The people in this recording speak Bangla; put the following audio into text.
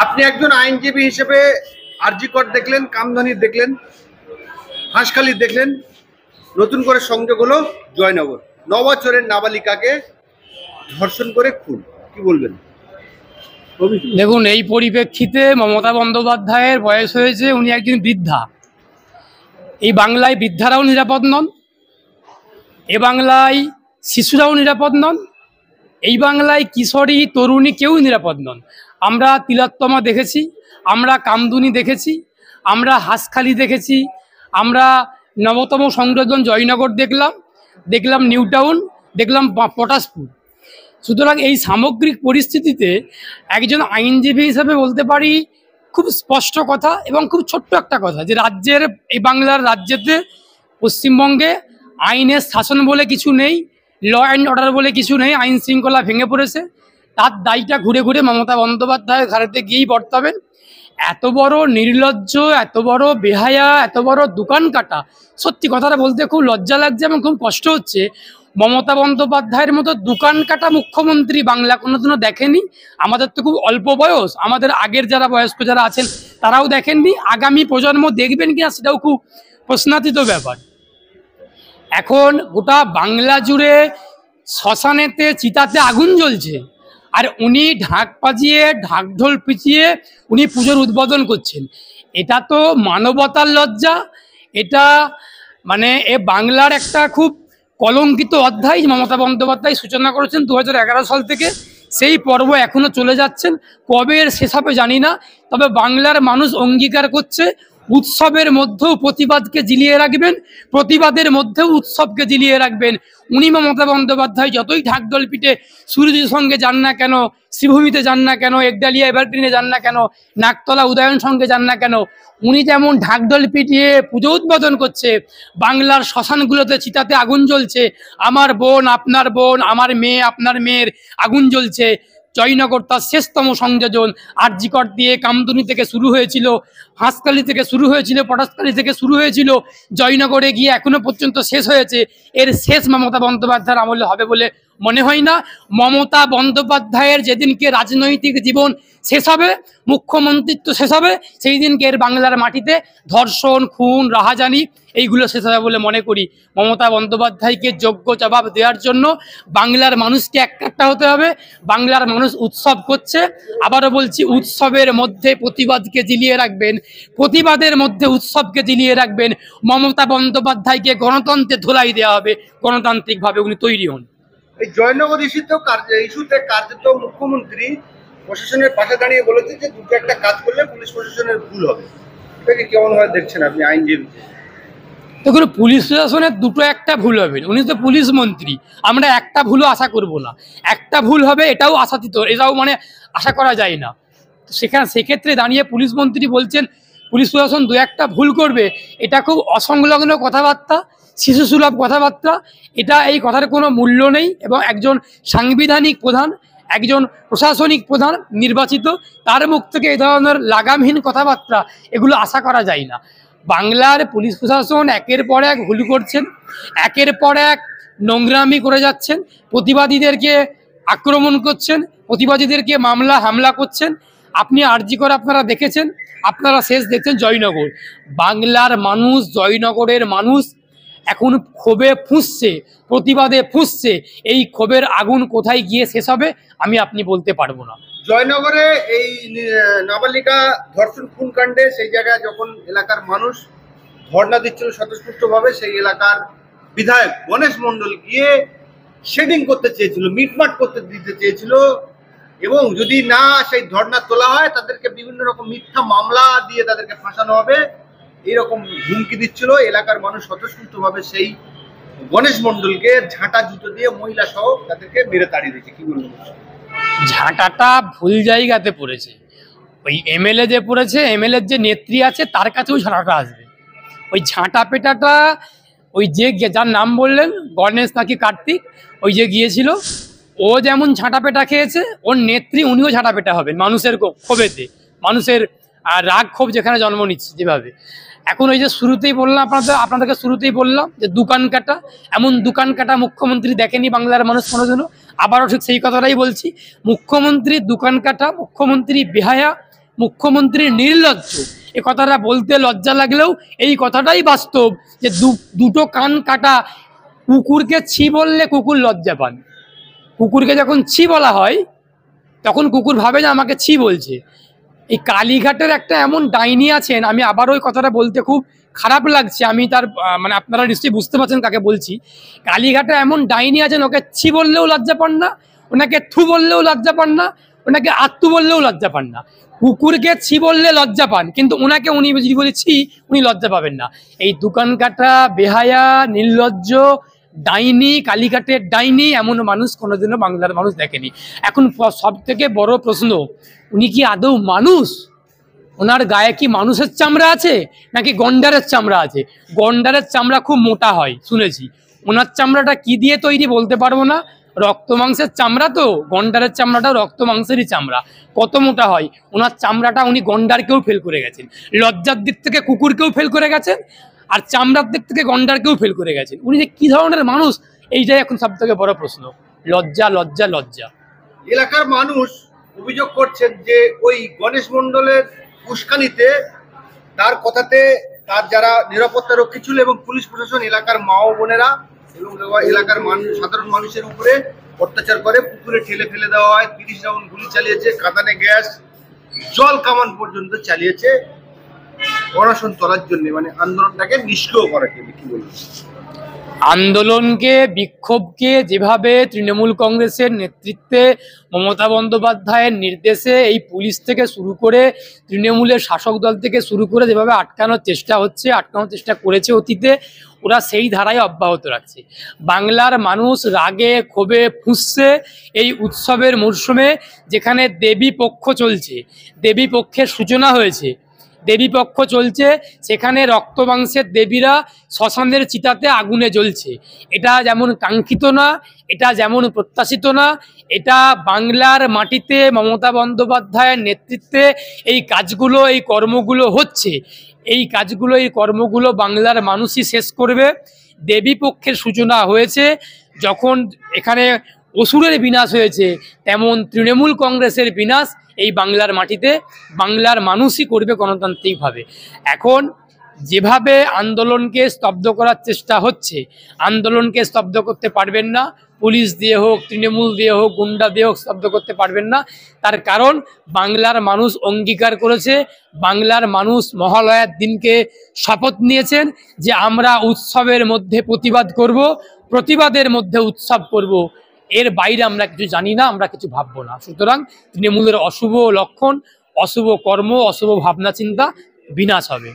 আপনি একজন আইনজীবী হিসেবে আরজি কোর্ট দেখলেন, কামদানি দেখলেন, হাঁসখালি দেখলেন, নতুন করে সংযোগ হলো জয়নগর। 9 বছরের নাবালিকাকে ধর্ষণ করে খুন, কি বলবেন? দেখুন, এই পরিপ্রেক্ষিতে মমতা বন্দ্যোপাধ্যায়ের বয়স হয়েছে, উনি একজন বৃদ্ধা। এই বাংলায় বৃদ্ধারাও নিরাপদ নন, এ বাংলায় শিশুরাও নিরাপদ নন, এই বাংলায় কিশোরী তরুণী কেউ নিরাপদ নন। আমরা তিলোত্তমা দেখেছি, আমরা কামদুনি দেখেছি, আমরা হাঁসখালি দেখেছি, আমরা নবতম সংযোজন জয়নগর দেখলাম নিউ টাউন, দেখলাম পটাশপুর। সুতরাং এই সামগ্রিক পরিস্থিতিতে একজন আইনজীবী হিসেবে বলতে পারি খুব স্পষ্ট কথা এবং খুব ছোট্ট একটা কথা, যে রাজ্যের, এই বাংলার রাজ্যেতে, পশ্চিমবঙ্গে আইনের শাসন বলে কিছু নেই, ল অ্যান্ড অর্ডার বলে কিছু নেই, আইন শৃঙ্খলা ভেঙে পড়েছে। তার দায়টা ঘুরে ঘুরে মমতা বন্দ্যোপাধ্যায়ের ঘাড়েতে গিয়েই বর্তাবেন। এত বড় নির্লজ্জ, এত বড় বেহায়া, এত বড় দোকান কাটা, সত্যি কথাটা বলতে খুব লজ্জা লাগছে এবং খুব কষ্ট হচ্ছে। মমতা বন্দ্যোপাধ্যায়ের মতো দোকান কাটা মুখ্যমন্ত্রী বাংলা কোনোদিনও দেখেনি। আমাদের তো খুব অল্প বয়স, আমাদের আগের যারা বয়স্ক যারা আছেন তারাও দেখেননি, আগামী প্রজন্ম দেখবেন কিনা সেটাও খুব প্রশ্নাতীত ব্যাপার। এখন গোটা বাংলা জুড়ে শ্মশানেতে, চিতাতে আগুন জ্বলছে, আর উনি ঢাক বাজিয়ে, ঢাকঢোল পিটিয়ে উনি পুজোর উদ্বোধন করছেন। এটা তো মানবতার লজ্জা। এটা মানে এ বাংলার একটা খুব কলঙ্কিত অধ্যায় মমতা বন্দ্যোপাধ্যায় সূচনা করেছেন 2011 সাল থেকে। সেই পর্ব এখনো চলে যাচ্ছেন, কবে এর শেষ হবে জানি না। তবে বাংলার মানুষ অঙ্গীকার করছে উৎসবের মধ্যেও প্রতিবাদকে জিলিয়ে রাখবেন, প্রতিবাদের মধ্যেও উৎসবকে জিলিয়ে রাখবেন। উনি মমতা বন্দ্যোপাধ্যায় যতই ঢাকঢোল পিটে সূর্যের সঙ্গে যান না কেন, শ্রীভূমিতে যান না কেন, একডালিয়া এভারগ্রিনে যান না কেন, নাকতলা উদয়ন সঙ্গে যান না কেন, উনি যেমন ঢাকঢোল পিটিয়ে পুজো উদ্বোধন করছে, বাংলার শ্মশানগুলোতে চিতাতে আগুন জ্বলছে, আমার বোন আপনার বোন, আমার মেয়ে আপনার মেয়ের আগুন জ্বলছে। জয়নগর তার শেষতম সংযোজন, আরজি কোর্ট দিয়ে কামদুনি থেকে শুরু হয়েছিল, হাঁসখালি থেকে শুরু হয়েছিল, পটাশখালী থেকে শুরু হয়েছিল, জয়নগরে গিয়ে এখনো পর্যন্ত শেষ হয়েছে। এর শেষ মমতা বন্দ্যোপাধ্যায়ের আমলে হবে বলে মনে হয় না। মমতা বন্দ্যোপাধ্যায়ের যেদিনকে রাজনৈতিক জীবন শেষ হবে, মুখ্যমন্ত্রিত্ব শেষ হবে, সেই দিনকে এর বাংলার মাটিতে ধর্ষণ, খুন, রাহাজানি এইগুলো শেষ হবে বলে মনে করি। মমতা বন্দ্যোপাধ্যায়কে যোগ্য জবাব দেওয়ার জন্য বাংলার মানুষকে একটা হতে হবে। বাংলার মানুষ উৎসব করছে, আবারও বলছি, উৎসবের মধ্যে প্রতিবাদকে জিলিয়ে রাখবেন, প্রতিবাদের মধ্যে উৎসবকে জিলিয়ে রাখবেন। মমতা বন্দ্যোপাধ্যায়কে গণতন্ত্রে ধোলাই দেওয়া হবে, গণতান্ত্রিকভাবে উনি তৈরি হন। এই জয়নগর ইস্যুতে কার্যত মুখ্যমন্ত্রী প্রশাসনের পাশে দাঁড়িয়ে বলেছে যে দুটো একটা কাজ করলে পুলিশ প্রশাসনের ভুল হবে। এটাকে কেমন ভাবে দেখছেন আপনি আইনজীবী? দেখুন, পুলিশ প্রশাসনের দুটো একটা ভুল হবে, উনি তো পুলিশ মন্ত্রী, আমরা একটা ভুলও আশা করব না। একটা ভুল হবে এটাও আশাতীত, এটাও মানে আশা করা যায় না। সেক্ষেত্রে দাঁড়িয়ে পুলিশ মন্ত্রী বলছেন পুলিশ প্রশাসন দু একটা ভুল করবে, এটা খুব অসংলগ্ন কথাবার্তা, শিশুসুলভ কথাবার্তা। এটা, এই কথার কোনো মূল্য নেই। এবং একজন সাংবিধানিক প্রধান, একজন প্রশাসনিক প্রধান নির্বাচিত, তার মুখ থেকে এই ধরনের লাগামহীন কথাবার্তা এগুলো আশা করা যায় না। বাংলার পুলিশ প্রশাসন একের পর এক ভুল করছেন, একের পর এক নোংরামি করে যাচ্ছেন, প্রতিবাদীদেরকে আক্রমণ করছেন, প্রতিবাদীদেরকে মামলা হামলা করছেন। আপনি আরজি করে আপনারা দেখেছেন, আপনারা শেষ দেখছেন জয়নগর। বাংলার মানুষ, জয়নগরের মানুষ এখন ক্ষোভে ফুঁসছে, প্রতিবাদে ফুঁসছে। এই ক্ষোভের আগুন কোথায় গিয়ে শেষ হবে আমি আপনি বলতে পারবো না। জয়নগরে এই নাবালিকা ধর্ষণ খুন কাণ্ডে সেই জায়গায় যখন এলাকার মানুষ ধর্ণা দিচ্ছিল স্বতঃস্ফূর্তভাবে, সেই এলাকার বিধায়ক গণেশ মণ্ডল গিয়ে শেডিং করতে চেয়েছিল, মিটমাট করতে দিতে চেয়েছিল, এবং যদি না সেই ধর্ণা তোলা হয় তাদেরকে বিভিন্ন রকম মিথ্যা মামলা দিয়ে তাদেরকে ফাঁসানো হবে, এইরকম হুমকি দিচ্ছিল। এলাকার মানুষ স্বতঃস্ফূর্তভাবে সেই গণেশ মণ্ডলকে ঝাঁটা জুতো দিয়ে মহিলা সহ তাদেরকে মেরে তাড়িয়ে দিয়েছে। কি বলবো? ঝাঁটাটা ভুল জায়গাতে পড়েছে। ওই এমএলএ যে পড়েছে, এমএলএর যে নেত্রী আছে তার কাছেও ঝাঁটাটা আসবে। ওই ঝাঁটা পেটাটা, ওই যে যার নাম বললেন গণেশ নাকি কার্তিক, ওই যে গিয়েছিল, ও যেমন ঝাঁটা পেটা খেয়েছে, ওর নেত্রী উনিও ঝাঁটা পেটা হবেন মানুষের ক্ষোভেতে, মানুষের রাগ ক্ষোভ যেখানে জন্ম নিচ্ছে যেভাবে। এখন ওই যে শুরুতেই বললাম, আপনাদেরকে শুরুতেই বললাম যে দোকান কাটা, এমন দোকান কাটা মুখ্যমন্ত্রী দেখেনি বাংলার মানুষ কোনোদিনও। আবারও ঠিক সেই কথাটাই বলছি, মুখ্যমন্ত্রী দোকান কাটা, মুখ্যমন্ত্রী বেহায়া, মুখ্যমন্ত্রী নির্লজ্জ। এ কথাটা বলতে লজ্জা লাগলেও এই কথাটাই বাস্তব যে দুটো কান কাটা কুকুরকে ছি বললে কুকুর লজ্জা পান। কুকুরকে যখন ছি বলা হয় তখন কুকুর ভাবে যে আমাকে ছি বলছে। এই কালীঘাটের একটা এমন ডাইনি আছেন, আমি আবারও ওই কথাটা বলতে খুব খারাপ লাগছে, আমি তার মানে আপনারা নিশ্চয়ই বুঝতে পারছেন কাকে বলছি। কালীঘাটে এমন ডাইনি আছেন, ওকে ছি বললেও লজ্জা পান না, ওনাকে থু বললেও লজ্জা পান না, ওনাকে আত্মু বললেও লজ্জা পান না। কুকুরকে ছি বললে লজ্জা পান, কিন্তু ওনাকে উনি যদি বলে ছি উনি লজ্জা পাবেন না। এই দোকান কাটা বেহায়া নির্লজ্জ ডাইনি, কালীঘাটের ডাইনি এমন মানুষ কোনোদিনও বাংলার মানুষ দেখেনি। এখন সব থেকে বড় প্রশ্ন, উনি কি আদৌ মানুষ? ওনার গায়ে কি মানুষের চামড়া আছে নাকি গন্ডারের চামড়া আছে? গন্ডারের চামড়া খুব মোটা হয় শুনেছি, ওনার চামড়াটা কি দিয়ে তৈরি বলতে পারবো না, রক্ত মাংসের চামড়া তো, গন্ডারের চামড়াটাও রক্ত মাংসেরই চামড়া, কত মোটা হয় ওনার চামড়াটা। উনি গন্ডারকেও ফেল করে গেছেন, লজ্জার দিক থেকে কুকুরকেও ফেল করে গেছেন, আর চামড়ার দিক থেকে গন্ডারকেও ফেল করে গেছেন। উনি যে কি ধরনের মানুষ, এইটাই এখন সব থেকে বড় প্রশ্ন। লজ্জা লজ্জা লজ্জা। এলাকার মানুষ অভিযোগ করছেন যে ওই গণেশ মণ্ডলের উস্কানিতে, তার কথাতে তার যারা নিরাপত্তা রক্ষী ছিল এবং পুলিশ প্রশাসন এলাকার মা ও বোনেরা এবং এলাকার সাধারণ মানুষের উপরে অত্যাচার করে, পুকুরে ঠেলে ফেলে দেওয়া হয়, 30 রাউন্ড গুলি চালিয়েছে, কাঁদানে গ্যাস, জল কামান পর্যন্ত চালিয়েছে অনশন চলার জন্য, মানে আন্দোলনটাকে নিষ্ক্রিয় করার জন্য। কি বলবো? আন্দোলনকে, বিক্ষোভকে যেভাবে তৃণমূল কংগ্রেসের নেতৃত্বে মমতা বন্দ্যোপাধ্যায়ের নির্দেশে এই পুলিশ থেকে শুরু করে তৃণমূলের শাসক দল থেকে শুরু করে যেভাবে আটকানোর চেষ্টা হচ্ছে, আটকানোর চেষ্টা করেছে অতীতে, ওরা সেই ধারায় অব্যাহত রাখছে। বাংলার মানুষ রাগে ক্ষোভে ফুঁসছে এই উৎসবের মরশুমে, যেখানে দেবী পক্ষ চলছে, দেবী পক্ষের সূচনা হয়েছে, দেবী পক্ষ চলছে, সেখানে রক্ত মাংসের দেবীরা শ্মশানের চিতাতে আগুনে জ্বলছে। এটা যেমন কাঙ্ক্ষিত না, এটা যেমন প্রত্যাশিত না, এটা বাংলার মাটিতে মমতা বন্দ্যোপাধ্যায়ের নেতৃত্বে এই কাজগুলো, এই কর্মগুলো হচ্ছে। এই কাজগুলো, এই কর্মগুলো বাংলার মানুষই শেষ করবে। দেবী পক্ষের সূচনা হয়েছে, যখন এখানে অসুরের বিনাশ হয়েছে, তেমন তৃণমূল কংগ্রেসের বিনাশ এই বাংলার মাটিতে বাংলার মানুষই করবে গণতান্ত্রিকভাবে। এখন যেভাবে আন্দোলনকে স্তব্ধ করার চেষ্টা হচ্ছে, আন্দোলনকে স্তব্ধ করতে পারবেন না, পুলিশ দিয়ে হোক, তৃণমূল দিয়ে হোক, গুন্ডা দিয়ে হোক, স্তব্ধ করতে পারবেন না। তার কারণ বাংলার মানুষ অঙ্গীকার করেছে, বাংলার মানুষ মহালয়ার দিনকে শপথ নিয়েছেন যে আমরা উৎসবের মধ্যে প্রতিবাদ করব, প্রতিবাদের মধ্যে উৎসব করব, এর বাইরে আমরা কিছু জানি না, আমরা কিছু ভাববো না। সুতরাং তৃণমূলের অশুভ লক্ষণ, অশুভ কর্ম, অশুভ ভাবনা চিন্তা বিনাশ হবে।